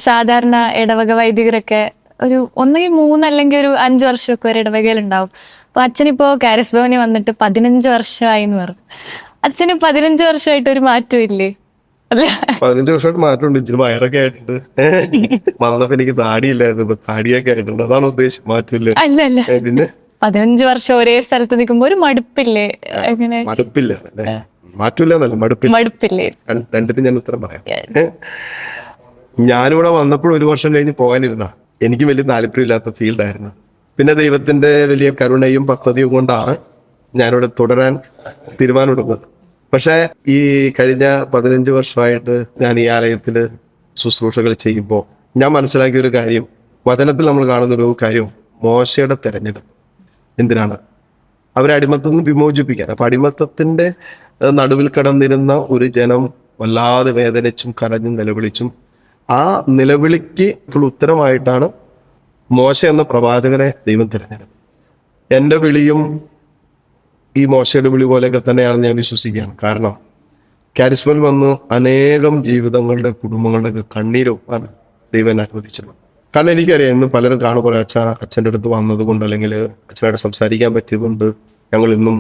സാധാരണ ഇടവക വൈദികരൊക്കെ ഒരു ഒന്നെങ്കിൽ 3 അല്ലെങ്കിൽ ഒരു 5 വർഷമൊക്കെ ഒരു ഇടവകയിലുണ്ടാവും. അപ്പൊ അച്ഛനിപ്പോ കാരിസ് ഭവനിൽ വന്നിട്ട് 15 വർഷമായി എന്ന് പറഞ്ഞു. അച്ഛന് 15 വർഷമായിട്ട് ഒരു മാറ്റവും ഇല്ലേ? അല്ല 15 വർഷമായിട്ട് മാറ്റമുണ്ട്. ഇച്ചിരി വയറൊക്കെ ആയിട്ടുണ്ട്. വന്നപ്പോ എനിക്ക് താടിയില്ലായിരുന്നു, ഇപ്പൊ താടിയൊക്കെ ആയിട്ടുണ്ട്. അതാണ് ഉദ്ദേശം, മാറ്റമില്ല. അല്ല അല്ല പിന്നെ 15 വർഷം ഒരേ സ്ഥലത്ത് നിൽക്കുമ്പോ ഒരു മടുപ്പില്ലേ? എങ്ങനെ മടുപ്പില്ല അല്ലേ? മാറ്റമില്ല എന്നല്ല, മടുപ്പില്ലേ? രണ്ടിനും ഞാൻ ഉത്തരം പറയാം. ഞാനിവിടെ വന്നപ്പോൾ 1 വർഷം കഴിഞ്ഞ് പോകാനിരുന്ന എനിക്ക് വലിയ താല്പര്യമില്ലാത്ത ഫീൽഡായിരുന്നു. പിന്നെ ദൈവത്തിന്റെ വലിയ കരുണയും പദ്ധതിയും കൊണ്ടാണ് ഞാനിവിടെ തുടരാൻ തീരുമാനമെടുത്തത്. പക്ഷെ ഈ കഴിഞ്ഞ 15 വർഷമായിട്ട് ഞാൻ ഈ ആലയത്തിൽ ശുശ്രൂഷകൾ ചെയ്യുമ്പോൾ ഞാൻ മനസ്സിലാക്കിയ ഒരു കാര്യം, വചനത്തിൽ നമ്മൾ കാണുന്നൊരു കാര്യം, മോശയുടെ തെരഞ്ഞെടുപ്പ് എന്തിനാണ്? അവരെ അടിമത്തത്തിൽ നിന്ന് വിമോചിപ്പിക്കാൻ. അപ്പൊ അടിമത്തത്തിന്റെ നടുവിൽ കടന്നിരുന്ന ഒരു ജനം വല്ലാതെ വേദനിച്ചും കരഞ്ഞും നിലവിളിച്ചും ആ നിലവിളിക്ക് ഉത്തരമായിട്ടാണ് മോശ എന്ന പ്രവാചകനെ ദൈവം തിരഞ്ഞെടുത്തത്. എൻ്റെ വിളിയും ഈ മോശയുടെ വിളി പോലെയൊക്കെ തന്നെയാണെന്ന് ഞാൻ വിശ്വസിക്കുകയാണ്. കാരണം കാരിസ്മയിൽ വന്ന് അനേകം ജീവിതങ്ങളുടെ കുടുംബങ്ങളുടെയൊക്കെ കണ്ണീരൊപ്പാണ് ദൈവം അനുവദിച്ചത്. കാരണം എനിക്കറിയാം, ഇന്ന് പലരും കാണുമ്പോൾ അച്ഛൻ്റെ അടുത്ത് വന്നത് കൊണ്ട് അല്ലെങ്കിൽ അച്ഛനായിട്ട് സംസാരിക്കാൻ പറ്റിയതുകൊണ്ട് ഞങ്ങൾ ഇന്നും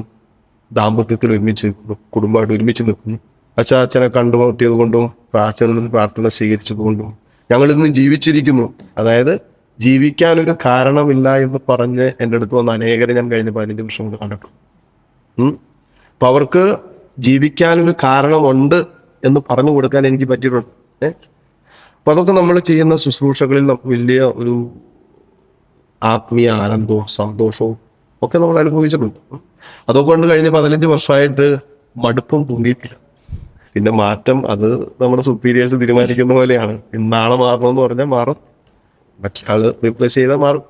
ദാമ്പത്യത്തിൽ ഒരുമിച്ച് നിൽക്കുന്നു, കുടുംബമായിട്ട് ഒരുമിച്ച് നിൽക്കുന്നു. അച്ഛനെ കണ്ടുമുട്ടിയത് കൊണ്ടും അച്ഛനിൽ നിന്ന് പ്രാർത്ഥന സ്വീകരിച്ചത് കൊണ്ടും ഞങ്ങൾ ഇന്ന് ജീവിച്ചിരിക്കുന്നു. അതായത് ജീവിക്കാനൊരു കാരണമില്ല എന്ന് പറഞ്ഞ് എൻ്റെ അടുത്ത് വന്ന അനേകരെ ഞാൻ കഴിഞ്ഞ 15 വർഷം കൊണ്ട് കണ്ടിട്ടുണ്ട്. അപ്പൊ അവർക്ക് ജീവിക്കാനൊരു കാരണമുണ്ട് എന്ന് പറഞ്ഞു കൊടുക്കാൻ എനിക്ക് പറ്റിയിട്ടുണ്ട്. അപ്പൊ അതൊക്കെ നമ്മൾ ചെയ്യുന്ന ശുശ്രൂഷകളിൽ നമുക്ക് വലിയ ഒരു ആത്മീയ ആനന്ദവും സന്തോഷവും ഒക്കെ നമ്മൾ അനുഭവിച്ചിട്ടുണ്ട്. അതൊക്കെ കൊണ്ട് കഴിഞ്ഞ 15 വർഷമായിട്ട് മടുപ്പും തോന്നിയിട്ടില്ല. പിന്നെ മാറ്റം അത് നമ്മുടെ സുപ്പീരിയേഴ്സ് തീരുമാനിക്കുന്ന പോലെയാണ്. ഇന്നാളെ മാറണമെന്ന് പറഞ്ഞാൽ മാറും, മറ്റൊരാള് റീപ്ലേസ് ചെയ്താൽ മാറും.